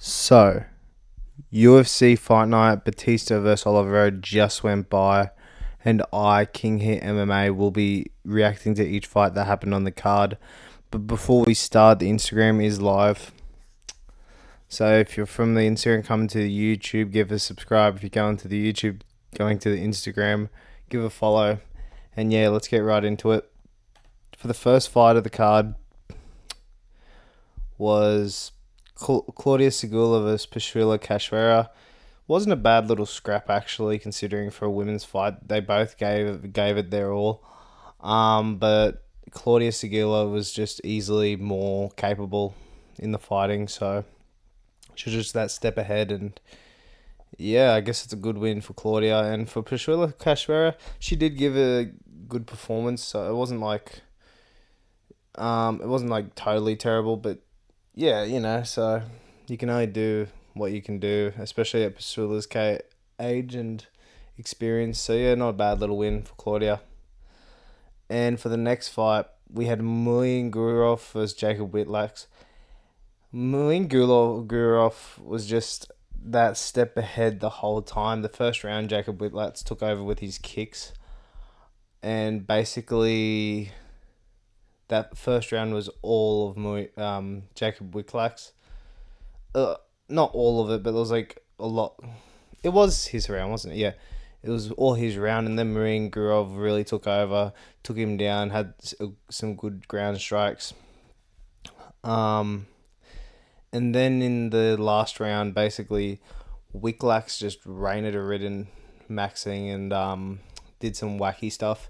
So, UFC Fight Night, Bautista versus Olivera just went by, and I, King Hit MMA, will be reacting to each fight that happened on the card. But before we start, the Instagram is live. So if you're from the Instagram coming to the YouTube, give a subscribe. If you're going to the YouTube, going to the Instagram, give a follow. And yeah, let's get right into it. For the first fight of the card was Claudia Segula versus Pashwila Kashwara. Wasn't a bad little scrap actually, considering for a women's fight. They both gave it their all. But Claudia Segula was just easily more capable in the fighting, so she was just that step ahead. And yeah, I guess it's a good win for Claudia. And for Pashwila Kashwara, she did give a good performance, so it wasn't like totally terrible, but yeah, so you can only do what you can do, especially at Pashwila's age and experience. So yeah, not a bad little win for Claudia. And for the next fight, we had Muin Gurov versus Jacob Whitlax. Muin Gurov was just that step ahead the whole time. The first round, Jacob Whitlax took over with his kicks, and basically that first round was all of Jacob Whitlax. Not all of it, but there was like a lot. It was his round, wasn't it? Yeah. It was all his round, and then Marine Gurov really took over, took him down, had some good ground strikes. And then in the last round, basically, Wicklax just rained a ridden maxing and did some wacky stuff.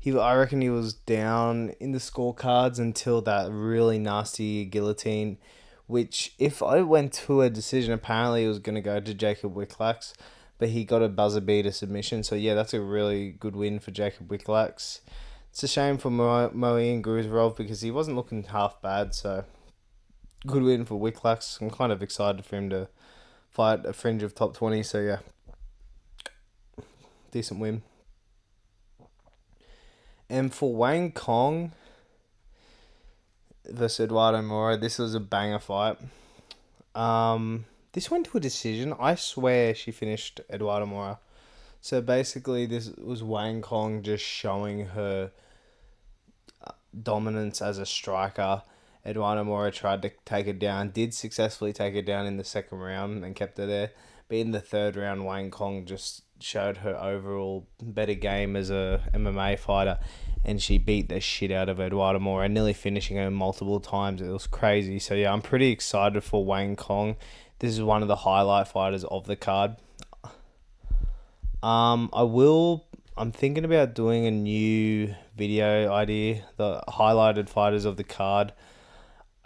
I reckon he was down in the scorecards until that really nasty guillotine, which if I went to a decision, apparently it was going to go to Jacob Wicklax, but he got a buzzer beater submission. So yeah, that's a really good win for Jacob Wicklax. It's a shame for Moeen Gruzarov because he wasn't looking half bad. So good win for Wicklax. I'm kind of excited for him to fight a fringe of top 20. So yeah, decent win. And for Wang Kong versus Eduardo Mora, this was a banger fight. This went to a decision. I swear she finished Eduardo Mora. So basically, this was Wang Kong just showing her dominance as a striker. Eduardo Mora tried to take it down, did successfully take it down in the second round and kept it there. But in the third round, Wang Kong just showed her overall better game as a MMA fighter, and she beat the shit out of Eduardo Mora, nearly finishing her multiple times. It was crazy. So yeah, I'm pretty excited for Wang Kong. This is one of the highlight fighters of the card. I'm thinking about doing a new video idea, the highlighted fighters of the card.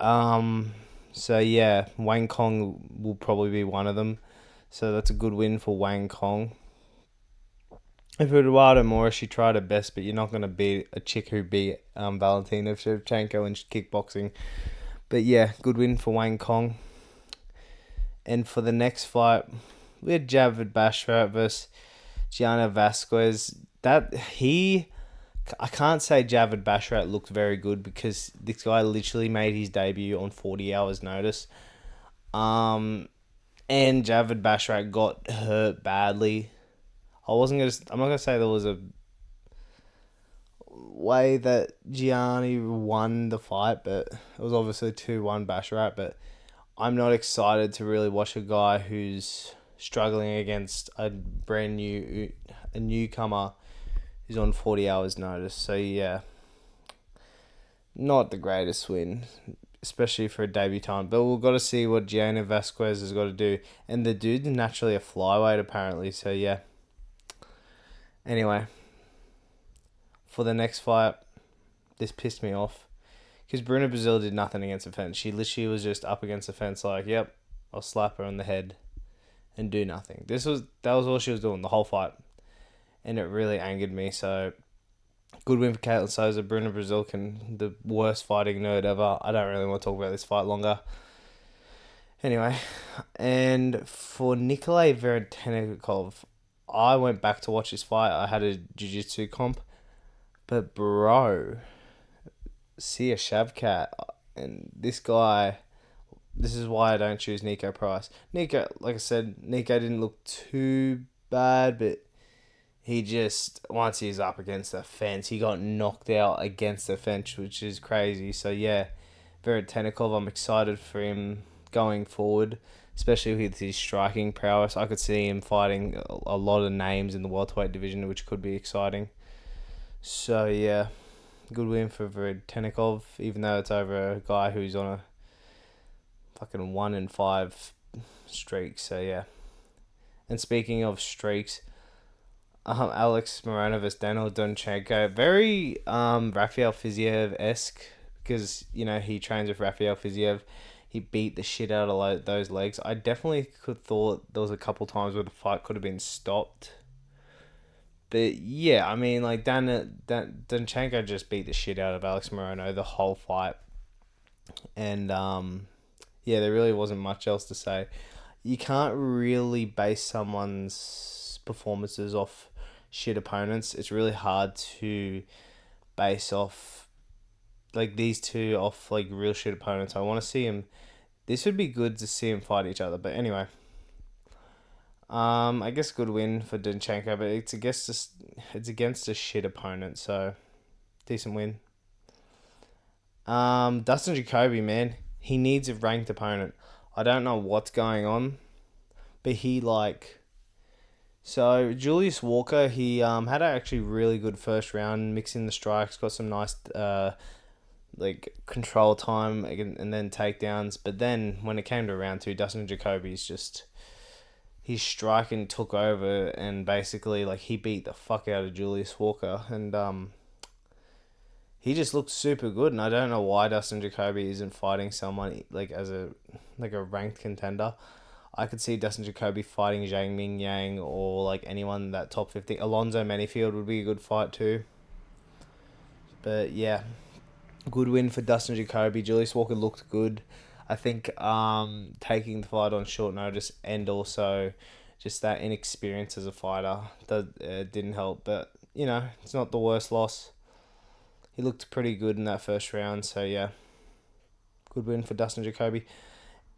So yeah, Wang Kong will probably be one of them. So that's a good win for Wang Kong. If Eduardo Mora, she tried her best, but you're not going to beat a chick who beat Valentina Shevchenko in kickboxing. But yeah, good win for Wang Kong. And for the next fight, we had Javid Bashrat versus Gianna Vasquez. I can't say Javid Bashrat looked very good because this guy literally made his debut on 40 hours notice. And Javid Bashrat got hurt badly. I'm not gonna say there was a way that Gianni won the fight, but it was obviously 2-1 Bashrat. But I'm not excited to really watch a guy who's struggling against a newcomer who's on 40 hours notice. So yeah, not the greatest win, especially for a debutant. But we've got to see what Gianna Vasquez has got to do. And the dude's naturally a flyweight apparently. So yeah. Anyway, for the next fight, this pissed me off because Bruna Brazil did nothing against the fence. She literally was just up against the fence like, yep, I'll slap her on the head and do nothing. That was all she was doing the whole fight, and it really angered me. So good win for Caitlin Souza. Bruna Brazil the worst fighting nerd ever. I don't really want to talk about this fight longer. Anyway, and for Nikolay Veretennikov, I went back to watch this fight. I had a jiu-jitsu comp, but bro, see a Shavkat, and this guy This is why I don't choose Nico Price. Nico, like I said, Nico didn't look too bad, but he just, once he's up against the fence, he got knocked out against the fence, which is crazy. So yeah, Veretennikov, I'm excited for him going forward, especially with his striking prowess. I could see him fighting a lot of names in the welterweight division, which could be exciting. So yeah, good win for Veretennikov, even though it's over a guy who's on a fucking 1-5 streak. So yeah. And speaking of streaks, Alex Moreno versus Daniel Donchenko, very Rafael Fiziev-esque, because he trains with Rafael Fiziev. He beat the shit out of those legs. I definitely could thought there was a couple times where the fight could have been stopped. But yeah, I mean, like Donchenko just beat the shit out of Alex Moreno the whole fight, and yeah, there really wasn't much else to say. You can't really base someone's performances off shit opponents. It's really hard to base off like these two off like real shit opponents. I want to see him. This would be good to see him fight each other. But anyway, I guess good win for Donchenko, but it's against a shit opponent, so decent win. Dustin Jacoby, man, he needs a ranked opponent. I don't know what's going on, but so Julius Walker, he had an actually really good first round, mixing the strikes, got some nice like control time and then takedowns. But then when it came to round two, Dustin Jacoby's just his striking took over, and basically like he beat the fuck out of Julius Walker, and he just looked super good. And I don't know why Dustin Jacoby isn't fighting someone like as a ranked contender. I could see Dustin Jacoby fighting Zhang Ming Yang or like anyone in that top 15. Alonzo Manyfield would be a good fight too. But yeah, good win for Dustin Jacoby. Julius Walker looked good. I think taking the fight on short notice and also just that inexperience as a fighter didn't help. But it's not the worst loss. He looked pretty good in that first round. So yeah, good win for Dustin Jacoby.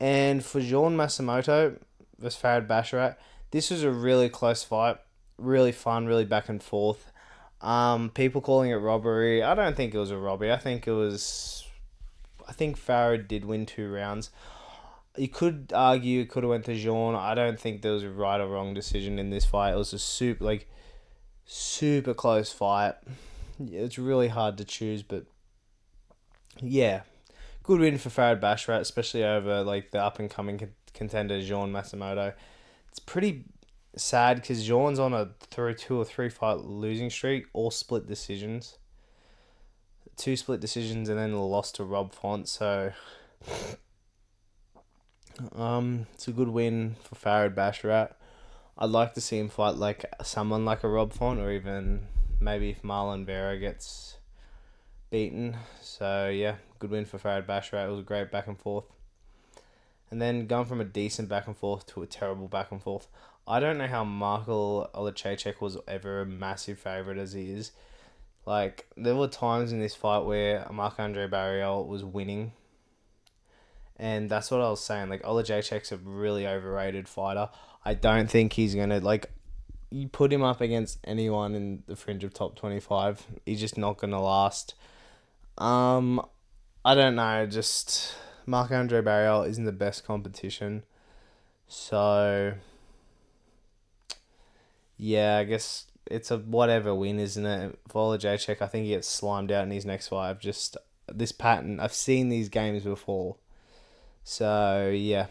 And for Jean Massamoto versus Farad Basharat, this was a really close fight. Really fun, really back and forth. People calling it robbery. I don't think it was a robbery. I think Farad did win 2 rounds. You could argue it could have went to Jean. I don't think there was a right or wrong decision in this fight. It was a super close fight. It's really hard to choose, but yeah. Good win for Farad Basharat, especially over like the up and coming contender Jean Massamoto. It's pretty sad because Jean's on a 2 or 3 fight losing streak, all split decisions. 2 split decisions and then a loss to Rob Font. So it's a good win for Farad Basharat. I'd like to see him fight like someone like a Rob Font, or even maybe if Marlon Vera gets beaten. So yeah, good win for Farad Basharat. It was a great back and forth. And then going from a decent back and forth to a terrible back and forth. I don't know how Marko Olajacek was ever a massive favourite as he is. Like, there were times in this fight where Marc-Andre Barriel was winning. And that's what I was saying. Like, Olajacek's a really overrated fighter. I don't think he's going to, like, you put him up against anyone in the fringe of top 25, he's just not going to last. I don't know, just Marc-Andre Barriel isn't the best competition. So, yeah, I guess it's a whatever win, isn't it? For Olajacek, I think he gets slimed out in his next fight. This pattern, I've seen these games before. So, yeah,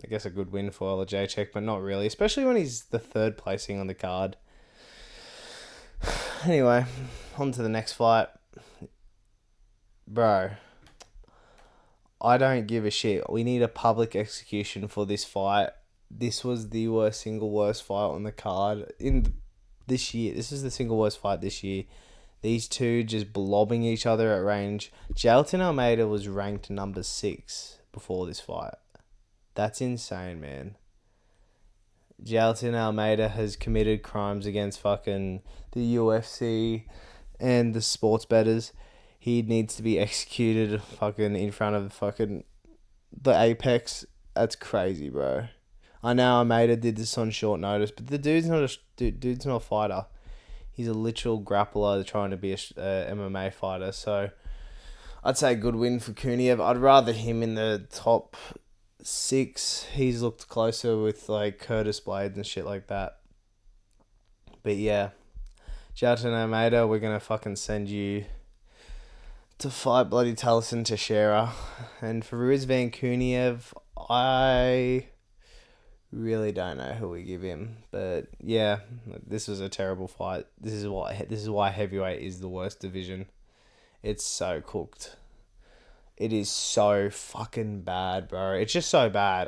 I guess a good win for Olajacek, but not really, especially when he's the 3rd placing on the card. Anyway, on to the next fight. Bro, I don't give a shit. We need a public execution for this fight. This was the single worst fight on the card this year. This is the single worst fight this year. These two just blobbing each other at range. Jailton Almeida was ranked number 6 before this fight. That's insane, man. Jailton Almeida has committed crimes against fucking the UFC and the sports bettors. He needs to be executed fucking in front of fucking the apex. That's crazy, bro. I know Almeida did this on short notice, but the dude's not dude's not a fighter. He's a literal grappler trying to be a MMA fighter. So I'd say a good win for Kuniev. I'd rather him in the top 6. He's looked closer with like Curtis Blades and shit like that. But yeah, shout out to Almeida. We're gonna fucking send you to fight bloody Taliesin Teixeira. And for Rizvan Kuniev, I really don't know who we give him. But yeah, this was a terrible fight. This is why heavyweight is the worst division. It's so cooked. It is so fucking bad, bro. It's just so bad.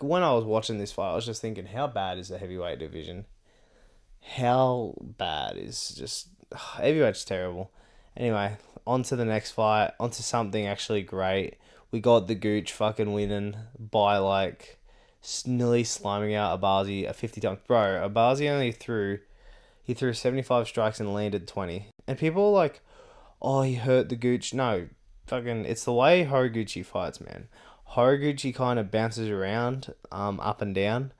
When I was watching this fight, I was just thinking, how bad is the heavyweight division? How bad is just heavyweight's terrible. Anyway, on to the next fight. On to something actually great. We got the Gooch fucking winning by like nearly sliming out Abazi a 50 times. Bro, Abazi only threw 75 strikes and landed 20. And people are like, oh, he hurt the Gooch. No, fucking, it's the way Horiguchi fights, man. Horiguchi kind of bounces around, up and down.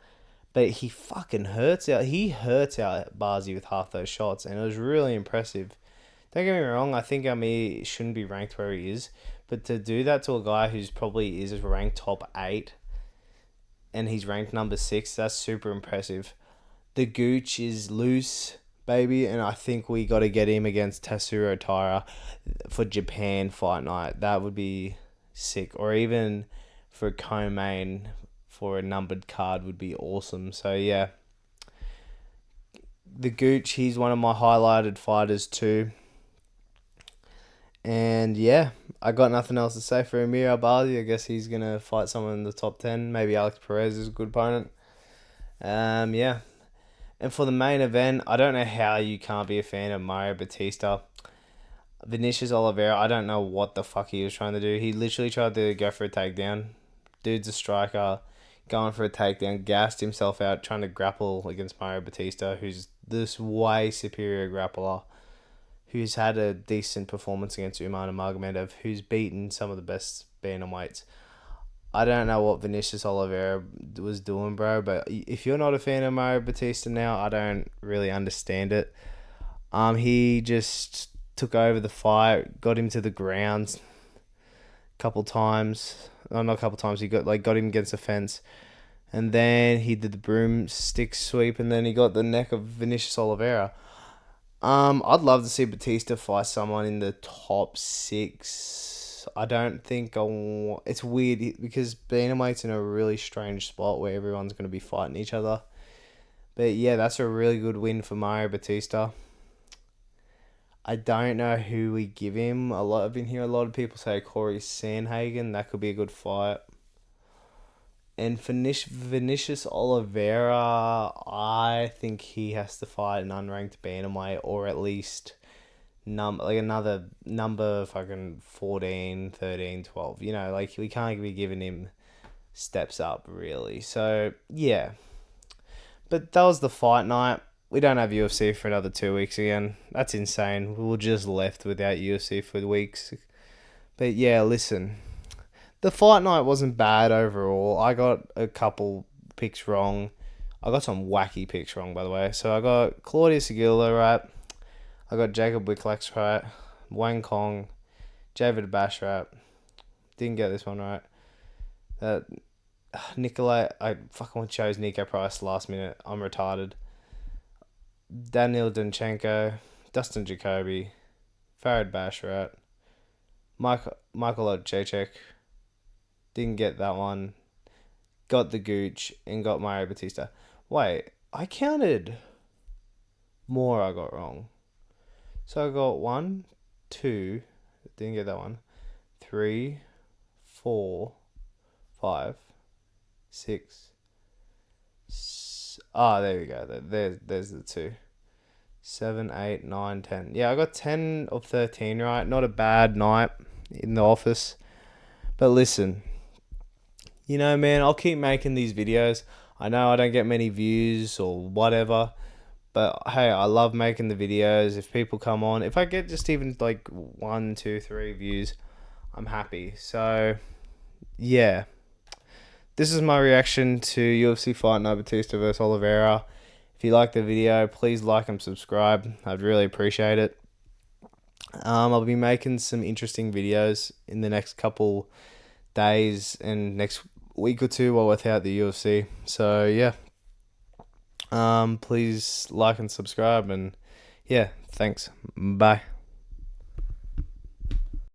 But he fucking hurts out. He hurts out Bazi with half those shots, and it was really impressive. Don't get me wrong. I think Amir shouldn't be ranked where he is, but to do that to a guy who's probably is ranked top 8, and he's ranked number 6, that's super impressive. The Gooch is loose, baby, and I think we got to get him against Tatsuro Taira for Japan fight night. That would be sick, or even for co-main. For a numbered card would be awesome. So yeah, the Gooch, he's one of my highlighted fighters too. And yeah, I got nothing else to say for Amir Albazi. I guess he's gonna fight someone in the top 10. Maybe Alex Perez is a good opponent. Yeah. And for the main event, I don't know how you can't be a fan of Mario Bautista. Vinicius Oliveira, I don't know what the fuck he was trying to do. He literally tried to go for a takedown. Dude's a striker. Going for a takedown, gassed himself out, trying to grapple against Mario Bautista, who's this way superior grappler, who's had a decent performance against Umar Nurmagomedov, who's beaten some of the best bantamweights. I don't know what Vinicius Oliveira was doing, bro, but if you're not a fan of Mario Bautista now, I don't really understand it. He just took over the fight, got him to the ground a couple times. Oh, not a couple times. He got him against the fence, and then he did the broomstick sweep, and then he got the neck of Vinicius Oliveira. I'd love to see Bautista fight someone in the top 6. I don't think it's weird because bantamweight's in a really strange spot where everyone's going to be fighting each other. But yeah, that's a really good win for Mario Bautista. I don't know who we give him. I've been hearing a lot of people say Corey Sandhagen. That could be a good fight. And for Vinicius Oliveira, I think he has to fight an unranked bantamweight, or at least another number fucking 14, 13, 12. You know, like we can't be giving him steps up really. So yeah. But that was the fight night. We don't have UFC for another 2 weeks again. That's insane. We were just left without UFC for weeks. But yeah, listen. The fight night wasn't bad overall. I got a couple picks wrong. I got some wacky picks wrong, by the way. So I got Claudius Aguilar right. I got Jacob Wicklex right. Wang Kong. David Bash right. Didn't get this one right. Nikolai, I fucking chose Nico Price last minute. I'm retarded. Daniel Danchenko, Dustin Jacoby, Farid Basharat, Michael Odchechek. Didn't get that one. Got the Gooch and got Mario Bautista. Wait, I counted more I got wrong. So I got 1, 2, didn't get that one. 3, 4, 5, 6. There we go. There's the 2. 7, 8, 9, 10. Yeah, I got 10 of 13 right. Not a bad night in the office. But listen, you know, man, I'll keep making these videos. I know I don't get many views or whatever, but hey, I love making the videos. If people come on, if I get just even like 1, 2, 3 views, I'm happy. So, yeah. this is my reaction to UFC fight night Bautista versus Olivera. If you like the video, please like and subscribe. I'd really appreciate it. I'll be making some interesting videos in the next couple days and next week or two while without the UFC. So yeah, please like and subscribe, and yeah, thanks. Bye.